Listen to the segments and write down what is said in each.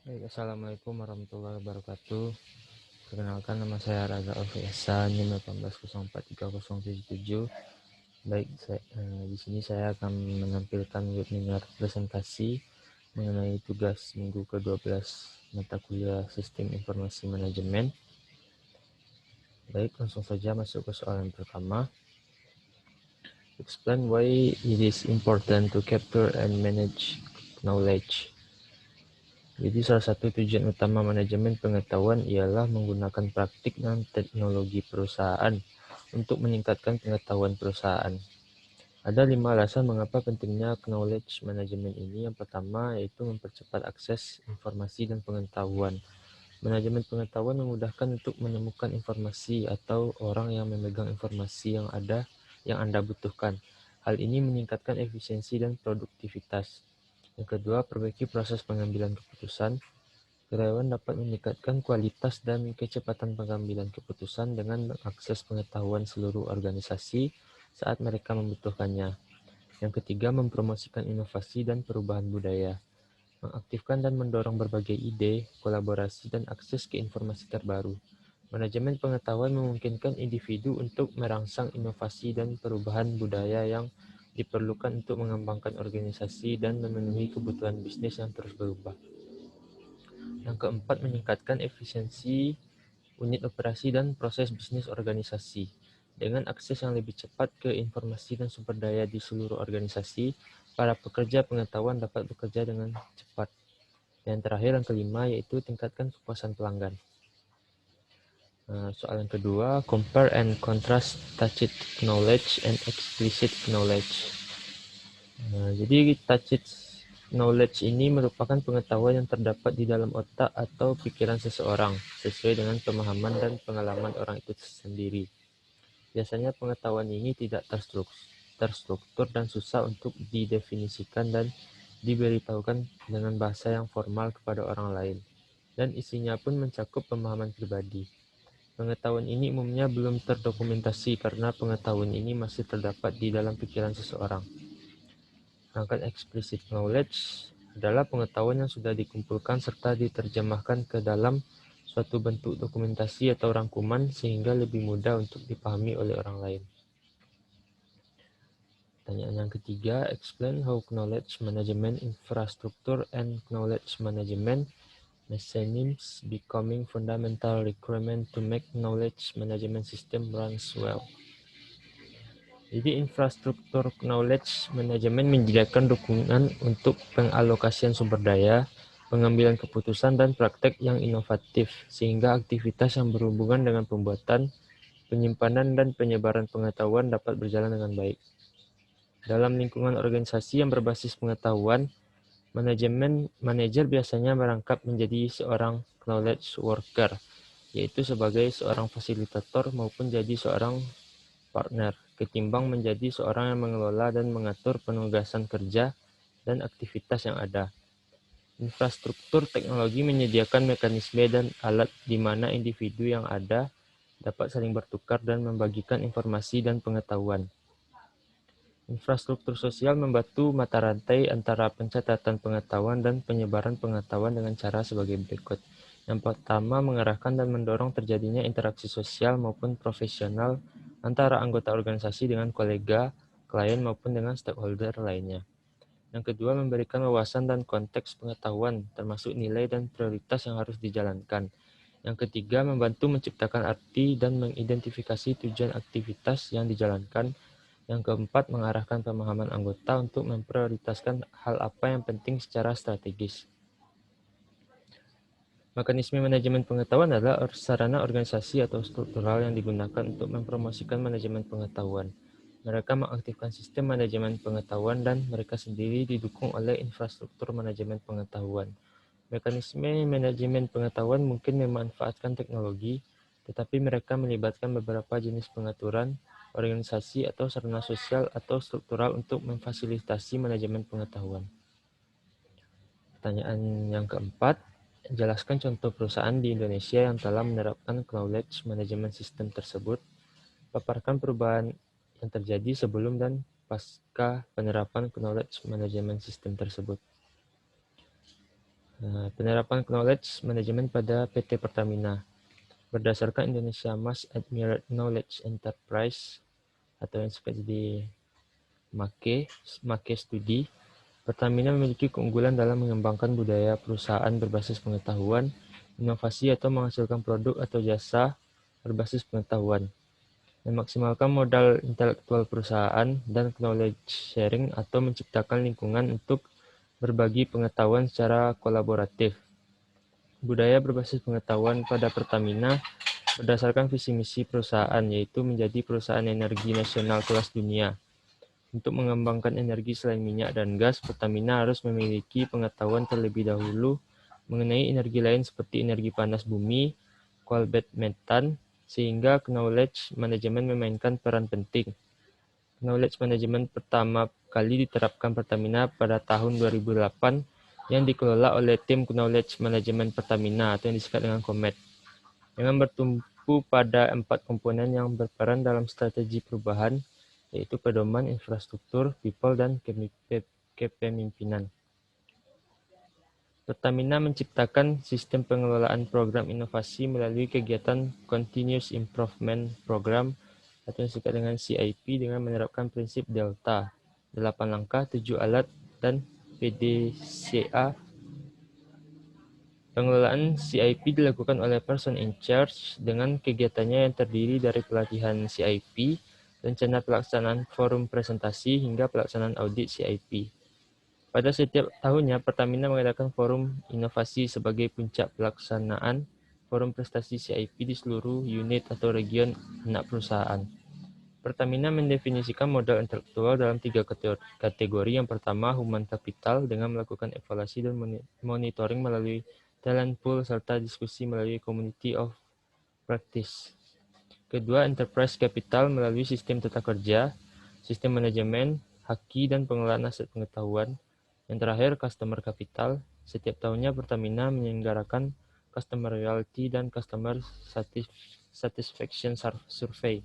Assalamualaikum warahmatullahi wabarakatuh. Perkenalkan, nama saya Raza Alfiasa, NIM 18043077. Baik, di sini saya akan menampilkan webinar presentasi mengenai tugas minggu ke-12 mata kuliah Sistem Informasi Manajemen. Baik, langsung saja masuk ke soalan pertama. Explain why it is important to capture and manage knowledge. Jadi salah satu tujuan utama manajemen pengetahuan ialah menggunakan praktik dan teknologi perusahaan untuk meningkatkan pengetahuan perusahaan. Ada 5 alasan mengapa pentingnya knowledge management ini. Yang pertama yaitu mempercepat akses informasi dan pengetahuan. Manajemen pengetahuan memudahkan untuk menemukan informasi atau orang yang memegang informasi yang Anda butuhkan. Hal ini meningkatkan efisiensi dan produktivitas. Yang kedua, perbaiki proses pengambilan keputusan. Karyawan dapat meningkatkan kualitas dan kecepatan pengambilan keputusan dengan mengakses pengetahuan seluruh organisasi saat mereka membutuhkannya. Yang ketiga, mempromosikan inovasi dan perubahan budaya. Mengaktifkan dan mendorong berbagai ide, kolaborasi, dan akses ke informasi terbaru. Manajemen pengetahuan memungkinkan individu untuk merangsang inovasi dan perubahan budaya yang diperlukan untuk mengembangkan organisasi dan memenuhi kebutuhan bisnis yang terus berubah. Yang keempat, meningkatkan efisiensi unit operasi dan proses bisnis organisasi. Dengan akses yang lebih cepat ke informasi dan sumber daya di seluruh organisasi, para pekerja pengetahuan dapat bekerja dengan cepat. Yang terakhir, yang kelima, yaitu tingkatkan kepuasan pelanggan. Soalan kedua, compare and contrast tacit knowledge and explicit knowledge. Jadi tacit knowledge ini merupakan pengetahuan yang terdapat di dalam otak atau pikiran seseorang, sesuai dengan pemahaman dan pengalaman orang itu sendiri. Biasanya pengetahuan ini tidak terstruktur dan susah untuk didefinisikan dan diberitahukan dengan bahasa yang formal kepada orang lain, dan isinya pun mencakup pemahaman pribadi. Pengetahuan ini umumnya belum terdokumentasi karena pengetahuan ini masih terdapat di dalam pikiran seseorang. Sedangkan explicit knowledge adalah pengetahuan yang sudah dikumpulkan serta diterjemahkan ke dalam suatu bentuk dokumentasi atau rangkuman sehingga lebih mudah untuk dipahami oleh orang lain. Pertanyaan yang ketiga, explain how knowledge management infrastructure and knowledge management mechanisms becoming fundamental requirement to make knowledge management system runs well. Jadi infrastruktur knowledge management menyediakan dukungan untuk pengalokasian sumber daya, pengambilan keputusan, dan praktek yang inovatif, sehingga aktivitas yang berhubungan dengan pembuatan, penyimpanan, dan penyebaran pengetahuan dapat berjalan dengan baik. Dalam lingkungan organisasi yang berbasis pengetahuan, manajer biasanya merangkap menjadi seorang knowledge worker, yaitu sebagai seorang fasilitator maupun jadi seorang partner, ketimbang menjadi seorang yang mengelola dan mengatur penugasan kerja dan aktivitas yang ada. Infrastruktur teknologi menyediakan mekanisme dan alat di mana individu yang ada dapat saling bertukar dan membagikan informasi dan pengetahuan. Infrastruktur sosial membantu mata rantai antara pencatatan pengetahuan dan penyebaran pengetahuan dengan cara sebagai berikut. Yang pertama, mengarahkan dan mendorong terjadinya interaksi sosial maupun profesional antara anggota organisasi dengan kolega, klien, maupun dengan stakeholder lainnya. Yang kedua, memberikan wawasan dan konteks pengetahuan, termasuk nilai dan prioritas yang harus dijalankan. Yang ketiga, membantu menciptakan arti dan mengidentifikasi tujuan aktivitas yang dijalankan. Yang keempat, mengarahkan pemahaman anggota untuk memprioritaskan hal apa yang penting secara strategis. Mekanisme manajemen pengetahuan adalah sarana organisasi atau struktural yang digunakan untuk mempromosikan manajemen pengetahuan. Mereka mengaktifkan sistem manajemen pengetahuan dan mereka sendiri didukung oleh infrastruktur manajemen pengetahuan. Mekanisme manajemen pengetahuan mungkin memanfaatkan teknologi, tetapi mereka melibatkan beberapa jenis pengaturan, organisasi atau sarana sosial atau struktural untuk memfasilitasi manajemen pengetahuan. Pertanyaan yang keempat, jelaskan contoh perusahaan di Indonesia yang telah menerapkan knowledge management system tersebut. Paparkan perubahan yang terjadi sebelum dan pasca penerapan knowledge management system tersebut. Penerapan knowledge management pada PT Pertamina. Berdasarkan Indonesia Mass Admired Knowledge Enterprise atau yang disebut di MAKE Studi, Pertamina memiliki keunggulan dalam mengembangkan budaya perusahaan berbasis pengetahuan, inovasi atau menghasilkan produk atau jasa berbasis pengetahuan, memaksimalkan modal intelektual perusahaan dan knowledge sharing atau menciptakan lingkungan untuk berbagi pengetahuan secara kolaboratif. Budaya berbasis pengetahuan pada Pertamina berdasarkan visi misi perusahaan, yaitu menjadi perusahaan energi nasional kelas dunia. Untuk mengembangkan energi selain minyak dan gas, Pertamina harus memiliki pengetahuan terlebih dahulu mengenai energi lain seperti energi panas bumi, coal bed metan, sehingga knowledge management memainkan peran penting. Knowledge management pertama kali diterapkan Pertamina pada tahun 2008 yang dikelola oleh tim Knowledge Management Pertamina atau yang disingkat dengan KOMET, dengan bertumpu pada 4 komponen yang berperan dalam strategi perubahan, yaitu pedoman, infrastruktur, people, dan kepemimpinan. Pertamina menciptakan sistem pengelolaan program inovasi melalui kegiatan Continuous Improvement Program atau yang disingkat dengan CIP dengan menerapkan prinsip Delta, 8 langkah, 7 alat, dan PDCA. Pengelolaan CIP dilakukan oleh person in charge dengan kegiatannya yang terdiri dari pelatihan CIP, rencana pelaksanaan forum presentasi, hingga pelaksanaan audit CIP. Pada setiap tahunnya, Pertamina mengadakan forum inovasi sebagai puncak pelaksanaan forum prestasi CIP di seluruh unit atau region anak perusahaan. Pertamina mendefinisikan modal intelektual dalam 3 kategori. Yang pertama, human capital dengan melakukan evaluasi dan monitoring melalui talent pool serta diskusi melalui community of practice. Kedua, enterprise capital melalui sistem tata kerja, sistem manajemen, haki, dan pengelolaan aset pengetahuan. Yang terakhir, customer capital. Setiap tahunnya Pertamina menyelenggarakan customer loyalty dan customer satisfaction survey.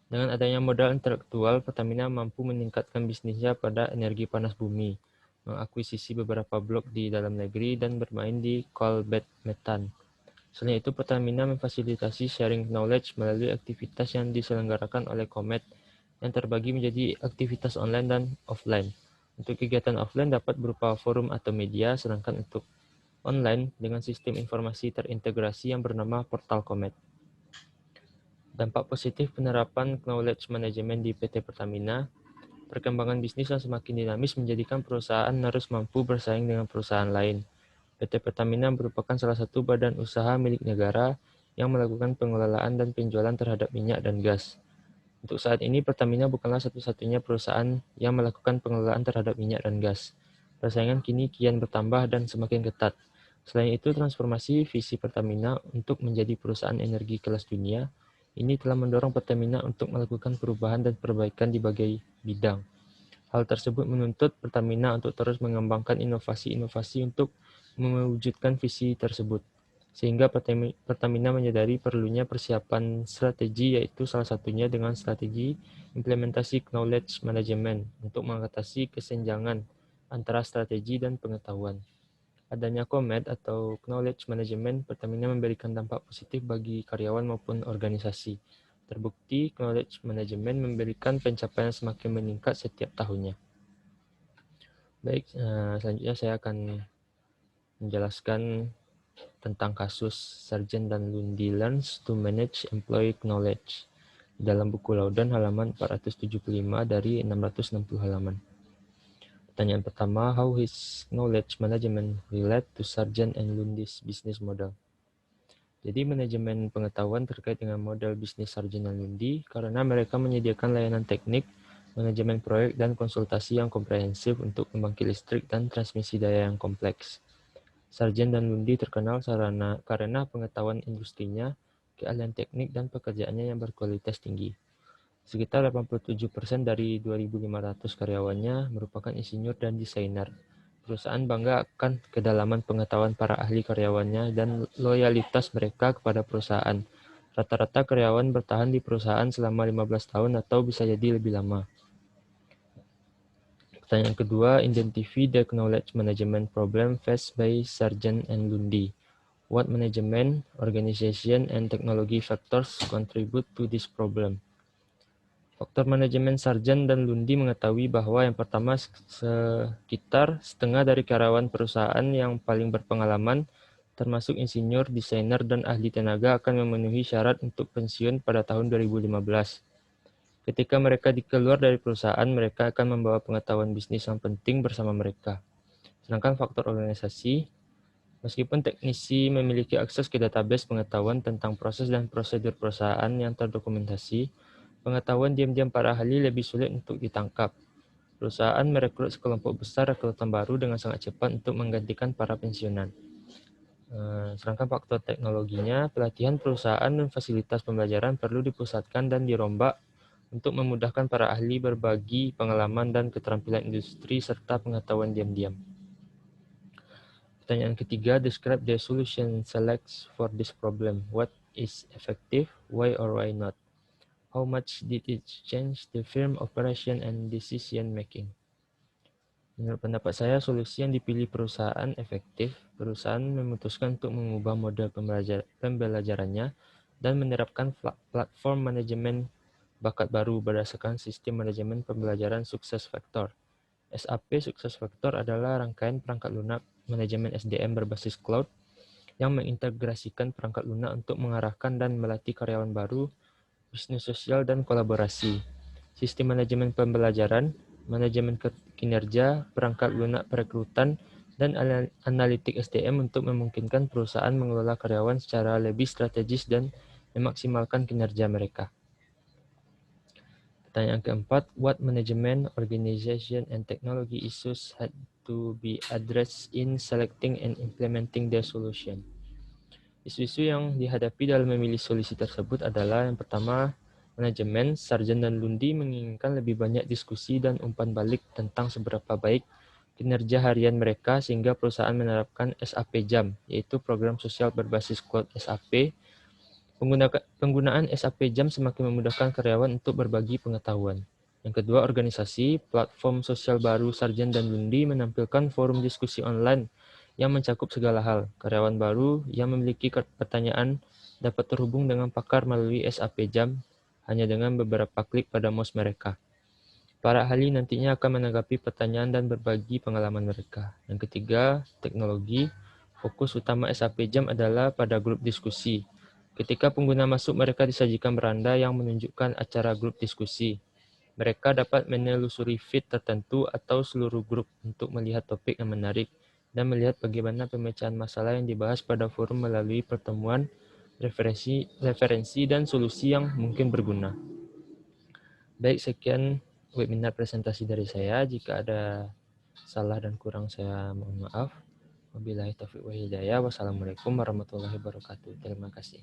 Dengan adanya modal intelektual, Pertamina mampu meningkatkan bisnisnya pada energi panas bumi, mengakuisisi beberapa blok di dalam negeri, dan bermain di coal bed metan. Selain itu, Pertamina memfasilitasi sharing knowledge melalui aktivitas yang diselenggarakan oleh Komet yang terbagi menjadi aktivitas online dan offline. Untuk kegiatan offline dapat berupa forum atau media, sedangkan untuk online dengan sistem informasi terintegrasi yang bernama Portal Komet. Dampak positif penerapan knowledge management di PT Pertamina. Perkembangan bisnis yang semakin dinamis menjadikan perusahaan harus mampu bersaing dengan perusahaan lain. PT Pertamina merupakan salah satu badan usaha milik negara yang melakukan pengelolaan dan penjualan terhadap minyak dan gas. Untuk saat ini, Pertamina bukanlah satu-satunya perusahaan yang melakukan pengelolaan terhadap minyak dan gas. Persaingan kini kian bertambah dan semakin ketat. Selain itu, transformasi visi Pertamina untuk menjadi perusahaan energi kelas dunia ini telah mendorong Pertamina untuk melakukan perubahan dan perbaikan di berbagai bidang. Hal tersebut menuntut Pertamina untuk terus mengembangkan inovasi-inovasi untuk mewujudkan visi tersebut. Sehingga Pertamina menyadari perlunya persiapan strategi, yaitu salah satunya dengan strategi implementasi knowledge management untuk mengatasi kesenjangan antara strategi dan pengetahuan. Adanya KOMET atau Knowledge Management Pertamina memberikan dampak positif bagi karyawan maupun organisasi. Terbukti, Knowledge Management memberikan pencapaian semakin meningkat setiap tahunnya. Baik, selanjutnya saya akan menjelaskan tentang kasus Sargent dan Lundy Learns to Manage Employee Knowledge dalam buku Laudan halaman 475 dari 660 halaman. Pertanyaan pertama, how his knowledge management relate to Sargent and Lundy's business model? Jadi manajemen pengetahuan terkait dengan model bisnis Sargent dan Lundy karena mereka menyediakan layanan teknik, manajemen proyek, dan konsultasi yang komprehensif untuk pembangkit listrik dan transmisi daya yang kompleks. Sargent dan Lundy terkenal karena pengetahuan industrinya, keahlian teknik, dan pekerjaannya yang berkualitas tinggi. Sekitar 87% dari 2.500 karyawannya merupakan insinyur dan desainer. Perusahaan bangga akan kedalaman pengetahuan para ahli karyawannya dan loyalitas mereka kepada perusahaan. Rata-rata karyawan bertahan di perusahaan selama 15 tahun atau bisa jadi lebih lama. Pertanyaan kedua, identify the knowledge management problem faced by Sargent and Lundy. What management, organization, and technology factors contribute to this problem? Faktor manajemen Sargent dan Lundy mengetahui bahwa yang pertama, sekitar setengah dari karyawan perusahaan yang paling berpengalaman, termasuk insinyur, desainer, dan ahli tenaga akan memenuhi syarat untuk pensiun pada tahun 2015. Ketika mereka keluar dari perusahaan, mereka akan membawa pengetahuan bisnis yang penting bersama mereka. Sedangkan faktor organisasi, meskipun teknisi memiliki akses ke database pengetahuan tentang proses dan prosedur perusahaan yang terdokumentasi, pengetahuan diam-diam para ahli lebih sulit untuk ditangkap. Perusahaan merekrut sekelompok besar rekrutan baru dengan sangat cepat untuk menggantikan para pensiunan. Sedangkan faktor teknologinya, pelatihan perusahaan dan fasilitas pembelajaran perlu dipusatkan dan dirombak untuk memudahkan para ahli berbagi pengalaman dan keterampilan industri serta pengetahuan diam-diam. Pertanyaan ketiga, describe the solution selects for this problem. What is effective? Why or why not? How much did it change the firm operation and decision making? Menurut pendapat saya, solusi yang dipilih perusahaan efektif. Perusahaan memutuskan untuk mengubah model pembelajarannya dan menerapkan platform manajemen bakat baru berdasarkan sistem manajemen pembelajaran Success Factor. SAP Success Factor adalah rangkaian perangkat lunak manajemen SDM berbasis cloud yang mengintegrasikan perangkat lunak untuk mengarahkan dan melatih karyawan baru, bisnis sosial, dan kolaborasi. Sistem manajemen pembelajaran, manajemen kinerja, perangkat lunak perekrutan, dan analitik SDM untuk memungkinkan perusahaan mengelola karyawan secara lebih strategis dan memaksimalkan kinerja mereka. Pertanyaan keempat, what management, organization, and technology issues had to be addressed in selecting and implementing the solution? Isu-isu yang dihadapi dalam memilih solusi tersebut adalah yang pertama, manajemen, Sargent dan Lundy menginginkan lebih banyak diskusi dan umpan balik tentang seberapa baik kinerja harian mereka sehingga perusahaan menerapkan SAP Jam, yaitu program sosial berbasis cloud SAP. Penggunaan SAP Jam semakin memudahkan karyawan untuk berbagi pengetahuan. Yang kedua, organisasi, platform sosial baru Sargent dan Lundy menampilkan forum diskusi online yang mencakup segala hal. Karyawan baru yang memiliki pertanyaan dapat terhubung dengan pakar melalui SAP Jam hanya dengan beberapa klik pada mouse mereka. Para ahli nantinya akan menanggapi pertanyaan dan berbagi pengalaman mereka. Yang ketiga, teknologi. Fokus utama SAP Jam adalah pada grup diskusi. Ketika pengguna masuk, mereka disajikan beranda yang menunjukkan acara grup diskusi. Mereka dapat menelusuri feed tertentu atau seluruh grup untuk melihat topik yang menarik dan melihat bagaimana pemecahan masalah yang dibahas pada forum melalui pertemuan, referensi, dan solusi yang mungkin berguna. Baik, sekian webinar presentasi dari saya. Jika ada salah dan kurang, saya mohon maaf. Wabillahi taufiq wa hidayah. Wassalamualaikum warahmatullahi wabarakatuh. Terima kasih.